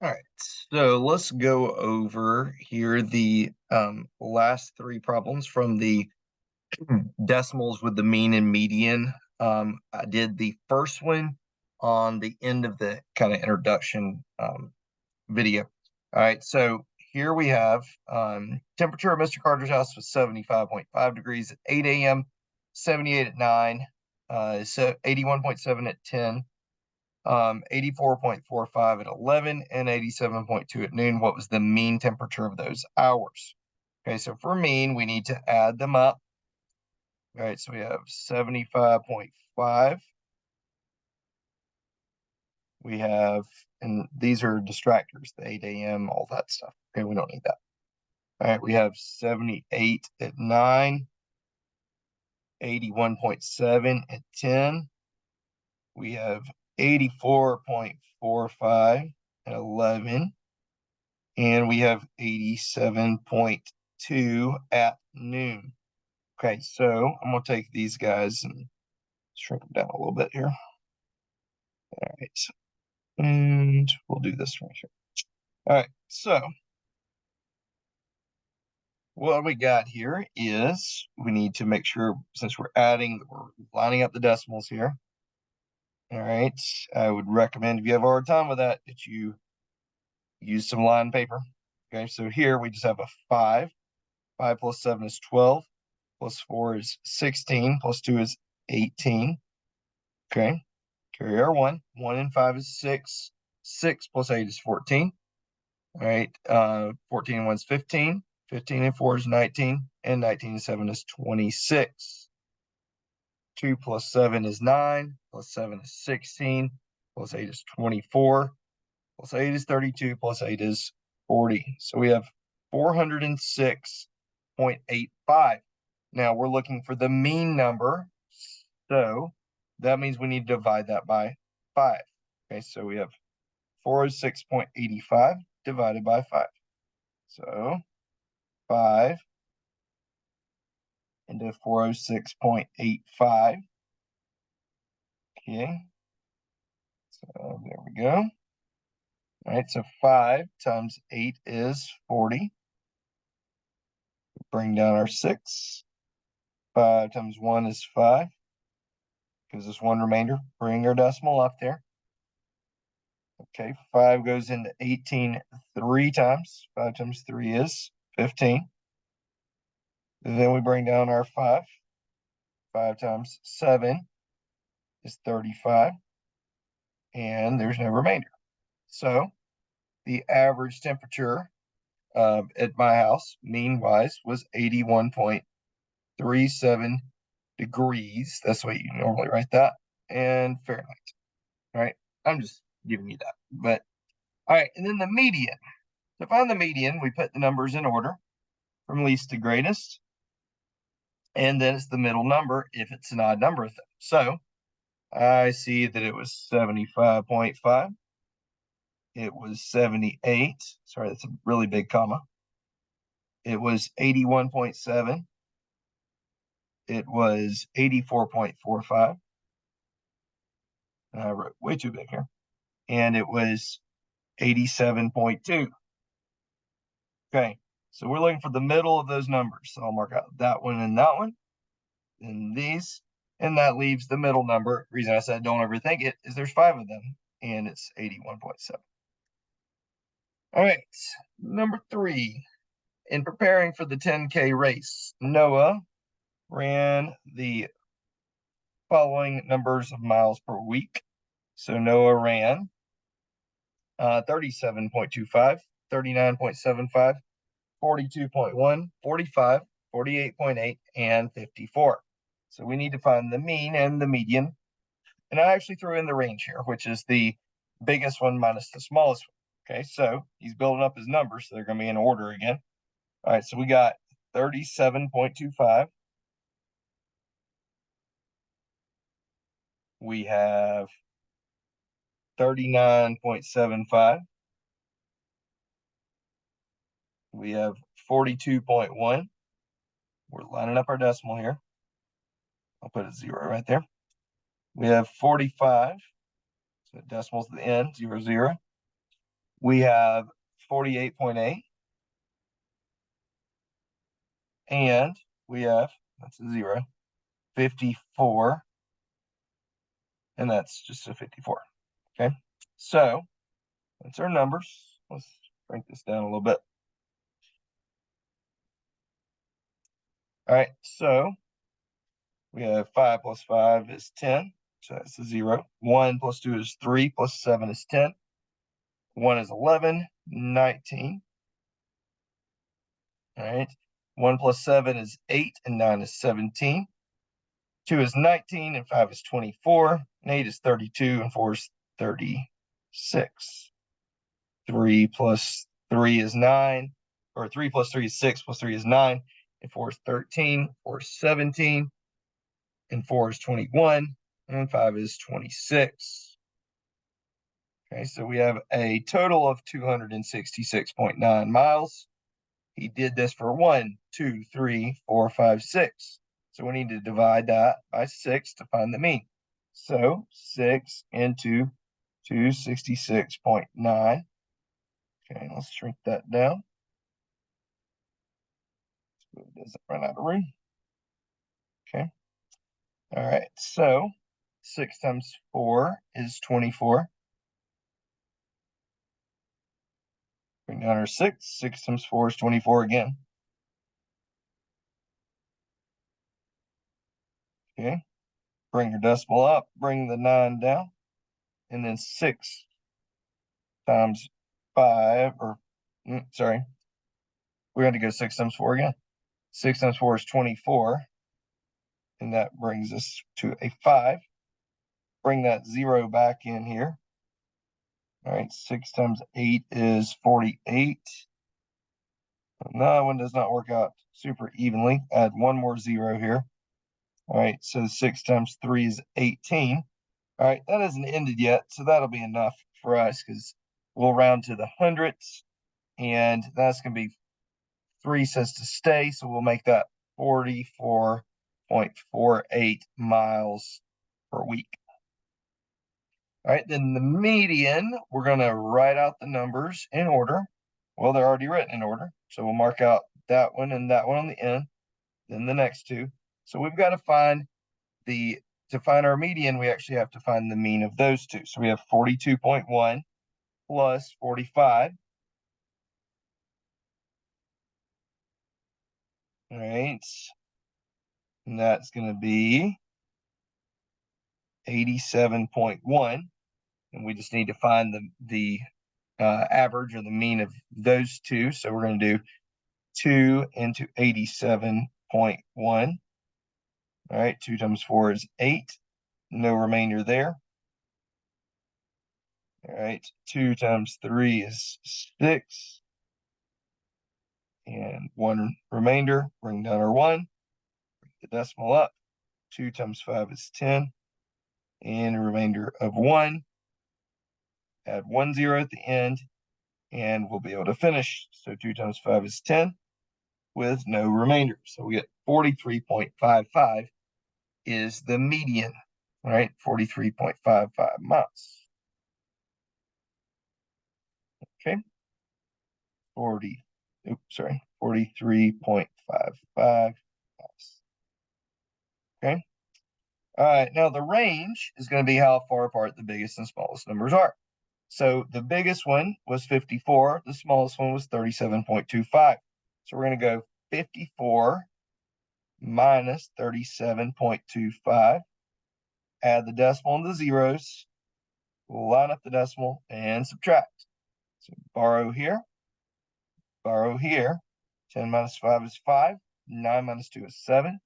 All right, so let's go over here the last three problems from the decimals with the mean and median. I did the first one on the end of the kind of introduction video. All right, so here we have temperature of Mr. Carter's house was 75.5 degrees at 8 a.m., 78 at 9, so 81.7 at 10, 84.45 at 11, and 87.2 at noon. What was the mean temperature of those hours? Okay, so for mean, we need to add them up. All right, so we have 75.5. We have, and these are distractors, the 8 a.m., all that stuff. Okay, we don't need that. All right, we have 78 at 9, 81.7 at 10. We have 84.45 at 11. And we have 87.2 at noon. Okay, so I'm going to take these guys and shrink them down a little bit here. All right, and we'll do this right here. All right, so what we got here is we need to make sure, since we're lining up the decimals here. All right, I would recommend if you have a hard time with that you use some line paper. Okay, so here we just have a 5. 5 plus 7 is 12. Plus 4 is 16. Plus 2 is 18. Okay, carry our 1. 1 and 5 is 6. 6 plus 8 is 14. All right, 14 and 1 is 15. 15 and 4 is 19. And 19 and 7 is 26. 2 plus 7 is 9. Plus 7 is 16. Plus 8 is 24. Plus 8 is 32. Plus 8 is 40. So we have 406.85. Now we're looking for the mean number. So that means we need to divide that by 5. Okay, so we have 406.85 divided by 5. So 5 into 406.85. Okay, so there we go. All right, so 5 times 8 is 40. Bring down our 6. 5 times 1 is 5. Gives us one remainder. Bring our decimal up there. Okay, 5 goes into 18 3 times. 5 times 3 is 15. Then we bring down our 5. 5 times 7 is 35. And there's no remainder. So the average temperature at my house, mean-wise, was 81.37 degrees. That's the way you normally write that. And Fahrenheit. All right, I'm just giving you that. But all right, and then the median. To find the median, we put the numbers in order from least to greatest. And then it's the middle number if it's an odd number. So I see that it was 75.5. It was 78. Sorry, that's a really big comma. It was 81.7. It was 84.45. I wrote way too big here. And it was 87.2. Okay, so we're looking for the middle of those numbers. So I'll mark out that one and these, and that leaves the middle number. The reason I said don't overthink it is there's 5 of them, and it's 81.7. All right, number 3. In preparing for the 10K race, Noah ran the following numbers of miles per week. So Noah ran 37.25, 39.75, 42.1, 45, 48.8, and 54. So we need to find the mean and the median. And I actually threw in the range here, which is the biggest one minus the smallest one. Okay, so he's building up his numbers, so they're going to be in order again. All right, so we got 37.25. We have 39.75. We have 42.1. We're lining up our decimal here. I'll put a 0 right there. We have 45. So decimals at the end, 0, 0. We have 48.8. And we have, that's a 0, 54. And that's just a 54. Okay. So that's our numbers. Let's break this down a little bit. All right. So we have 5 plus 5 is 10. So that's a 0. 1 plus 2 is 3, plus 7 is 10. 1 is 11, 19. All right. 1 plus 7 is 8, and 9 is 17. 2 is 19, and 5 is 24. And 8 is 32, and 4 is 36. 3 plus 3 is 9, or 3 plus 3 is 6, plus 3 is 9, and 4 is 13, 4 is 17, and 4 is 21, and 5 is 26. Okay, so we have a total of 266.9 miles. He did this for 1, 2, 3, 4, 5, 6. So we need to divide that by 6 to find the mean. So 6 into 266.9. Okay, let's shrink that down so it doesn't run out of room. Okay. All right. So 6 times 4 is 24. Bring down our 6. 6 times 4 is 24 again. Okay. Bring your decimal up. Bring the 9 down. And then 6 times 5, or sorry. We're going to go 6 times 4 again. 6 times 4 is 24. And that brings us to a 5. Bring that 0 back in here. All right. 6 times 8 is 48. No, that one does not work out super evenly. Add one more 0 here. All right. So 6 times 3 is 18. All right. That hasn't ended yet. So that'll be enough for us because we'll round to the hundredths. And that's going to be 3 says to stay. So we'll make that 44.48 miles per week. All right, then the median, we're going to write out the numbers in order. Well, they're already written in order. So we'll mark out that one and that one on the end, then the next two. So we've got to find to find our median, we actually have to find the mean of those two. So we have 42.1 plus 45. All right. And that's going to be 87.1. And we just need to find the average or the mean of those two. So we're going to do 2 into 87.1. All right, 2 times 4 is 8. No remainder there. All right, 2 times 3 is 6. And 1 remainder. Bring down our 1. Bring the decimal up. 2 times 5 is 10. And a remainder of 1. Add 1 0 at the end. And we'll be able to finish. So 2 times 5 is 10 with no remainder. So we get 43.55 is the median, right? 43.55 miles. Okay. 43.55 miles. Okay. All right. Now the range is going to be how far apart the biggest and smallest numbers are. So the biggest one was 54. The smallest one was 37.25. So we're going to go 54 minus 37.25. Add the decimal and the zeros. We'll line up the decimal and subtract. So borrow here. 10 minus 5 is 5. 9 minus 2 is 7.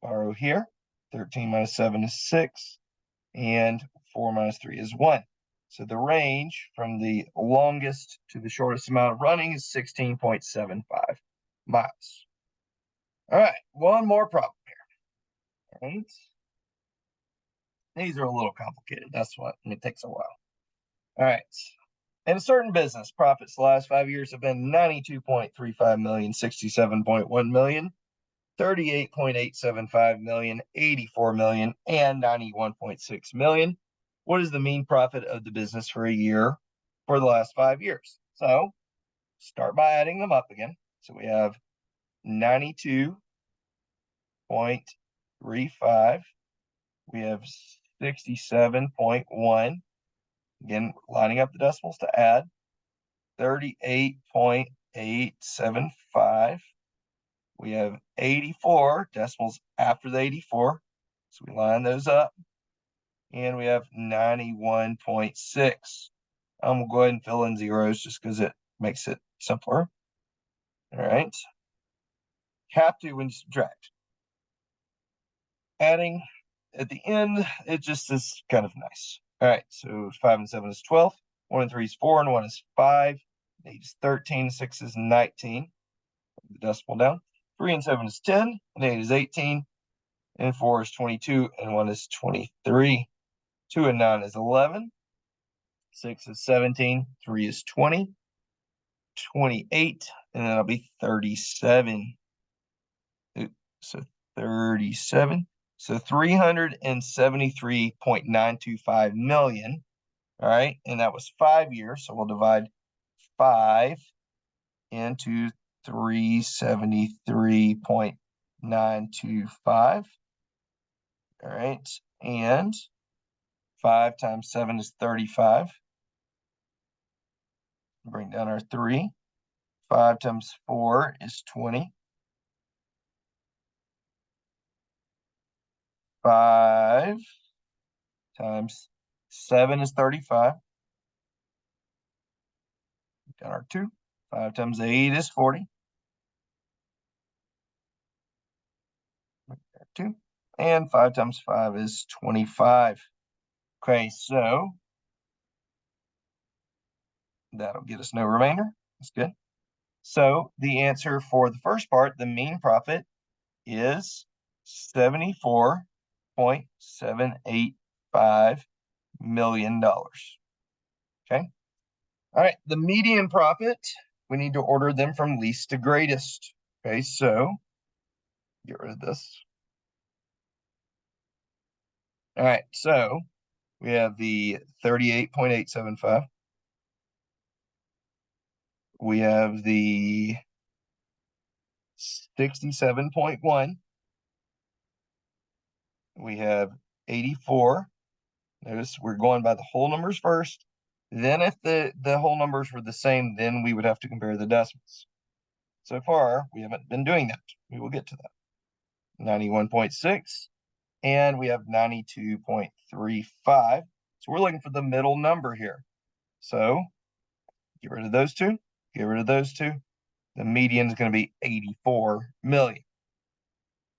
Borrow here. 13 minus 7 is 6. And 4 minus 3 is 1. So the range from the longest to the shortest amount of running is 16.75 miles. All right, one more problem here. All right. These are a little complicated. That's what it takes a while. All right. In a certain business, profits the last 5 years have been 92.35 million, 67.1 million, 38.875 million, 84 million, and 91.6 million. What is the mean profit of the business for a year for the last 5 years. So start by adding them up again. So we have 92.35. We have 67.1. Again, lining up the decimals to add. 38.875. We have 84 decimals after the 84. So we line those up. And we have 91.6. We'll go ahead and fill in zeros just because it makes it simpler. All right. Have to when you subtract. Adding at the end, it just is kind of nice. All right, so 5 and 7 is 12. 1 and 3 is 4, and 1 is 5. 8 is 13. 6 is 19. The decimal down. 3 and 7 is 10, and 8 is 18. And 4 is 22, and 1 is 23. 2 and 9 is 11. 6 is 17. 3 is 20. 28, and then it'll be 37. So 37. So 373.925 million. All right, and that was 5 years. So we'll divide 5 into 373.925. All right, and 5 times 7 is 35. Bring down our 3. 5 times 4 is 20. 5 times 7 is 35. Got our 2. 5 times 8 is 40. 2. And 5 times 5 is 25. Okay, so that'll get us no remainder. That's good. So the answer for the first part, the mean profit, is $74.785 million. Okay. All right. The median profit, we need to order them from least to greatest. Okay. So get rid of this. All right. So we have the 38.875. We have the 67.1. We have 84. Notice we're going by the whole numbers first. Then if the whole numbers were the same, then we would have to compare the decimals. So far, we haven't been doing that. We will get to that. 91.6, and we have 92.35. So we're looking for the middle number here. So get rid of those two, get rid of those two. The median is going to be 84 million.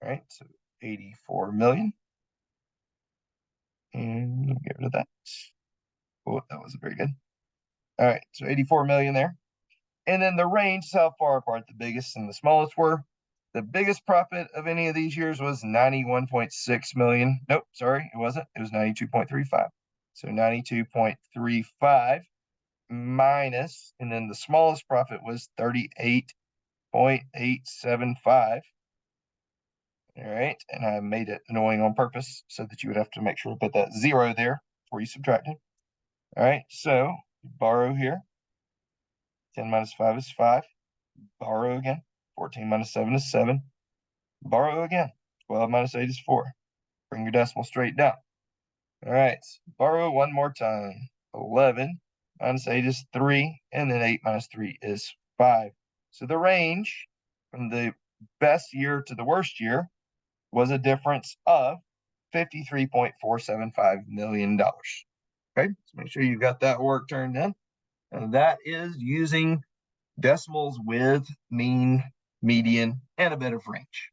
All right, so 84 million. And we'll get rid of that. Oh, that wasn't very good. All right, so 84 million there. And then the range is how far apart the biggest and the smallest were. The biggest profit of any of these years was 91.6 million. Nope, sorry, it wasn't. It was 92.35. So 92.35 minus, and then the smallest profit was 38.875. All right, and I made it annoying on purpose so that you would have to make sure to put that 0 there before you subtract it. All right, so borrow here. 10 minus 5 is 5. Borrow again. 14 minus 7 is 7. Borrow again. 12 minus 8 is 4. Bring your decimal straight down. All right, borrow one more time. 11 minus 8 is 3, and then 8 minus 3 is 5. So the range from the best year to the worst year was a difference of $53.475 million. Okay, so make sure you've got that work turned in. And that is using decimals with mean, median, and a bit of range.